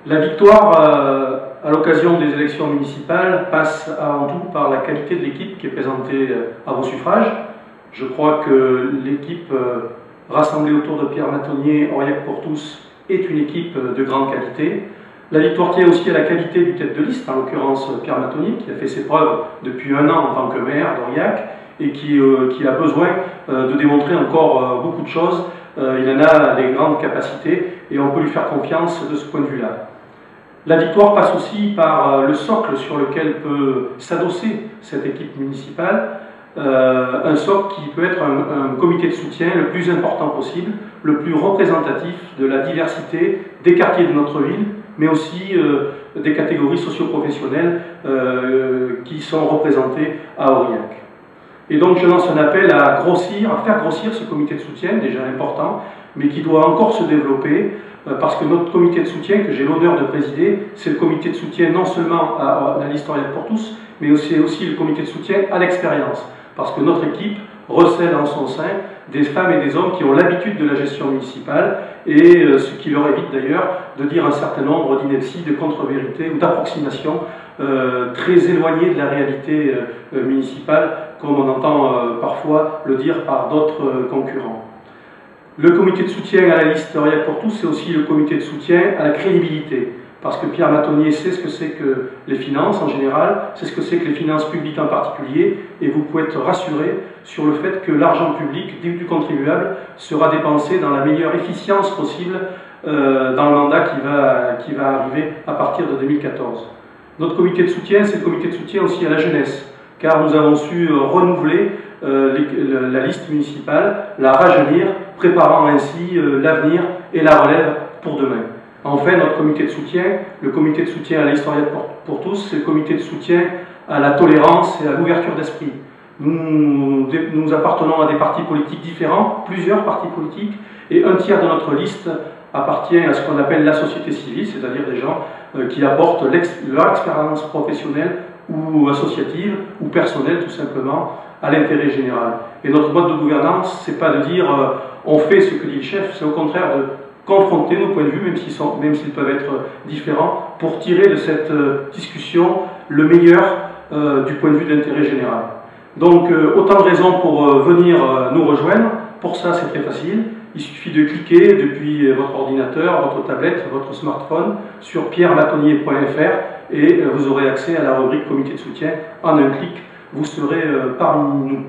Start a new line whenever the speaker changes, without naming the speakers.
La victoire à l'occasion des élections municipales passe avant tout par la qualité de l'équipe qui est présentée à vos suffrages. Je crois que l'équipe rassemblée autour de Pierre Matonnier, Aurillac pour tous, est une équipe de grande qualité. La victoire tient aussi à la qualité du tête de liste, en l'occurrence Pierre Matonnier, qui a fait ses preuves depuis 1 an en tant que maire d'Aurillac et qui a besoin de démontrer encore beaucoup de choses. Il en a des grandes capacités et on peut lui faire confiance de ce point de vue-là. La victoire passe aussi par le socle sur lequel peut s'adosser cette équipe municipale, un socle qui peut être un comité de soutien le plus important possible, le plus représentatif de la diversité des quartiers de notre ville, mais aussi des catégories socio-professionnelles qui sont représentées à Aurillac. Et donc je lance un appel à faire grossir ce comité de soutien, déjà important, mais qui doit encore se développer, parce que notre comité de soutien, que j'ai l'honneur de présider, c'est le comité de soutien non seulement à la liste Aurillac pour tous, mais aussi le comité de soutien à l'expérience, parce que notre équipe recèle en son sein des femmes et des hommes qui ont l'habitude de la gestion municipale, et ce qui leur évite d'ailleurs de dire un certain nombre d'inepties, de contre-vérités ou d'approximations très éloignées de la réalité municipale, comme on entend parfois le dire par d'autres concurrents. Le comité de soutien à la liste Aurillac pour tous, c'est aussi le comité de soutien à la crédibilité. Parce que Pierre Matonnier sait ce que c'est que les finances en général, c'est ce que c'est que les finances publiques en particulier, et vous pouvez être rassuré sur le fait que l'argent public du contribuable sera dépensé dans la meilleure efficience possible dans le mandat qui va arriver à partir de 2014. Notre comité de soutien, c'est le comité de soutien aussi à la jeunesse, car nous avons su renouveler la liste municipale, la rajeunir, préparant ainsi l'avenir et la relève pour demain. Enfin, notre comité de soutien, le comité de soutien à la liste Aurillac pour tous, c'est le comité de soutien à la tolérance et à l'ouverture d'esprit. Nous appartenons à des partis politiques différents, plusieurs partis politiques, et un tiers de notre liste appartient à ce qu'on appelle la société civile, c'est-à-dire des gens qui apportent leur expérience professionnelle ou associative ou personnelle tout simplement à l'intérêt général. Et notre mode de gouvernance, c'est pas de dire on fait ce que dit le chef, c'est au contraire de confronter nos points de vue, même s'ils peuvent être différents, pour tirer de cette discussion le meilleur du point de vue de l'intérêt général. Donc autant de raisons pour venir nous rejoindre. Pour ça, c'est très facile. Il suffit de cliquer depuis votre ordinateur, votre tablette, votre smartphone sur pierrematonnier.fr et vous aurez accès à la rubrique comité de soutien. En un clic, vous serez parmi nous.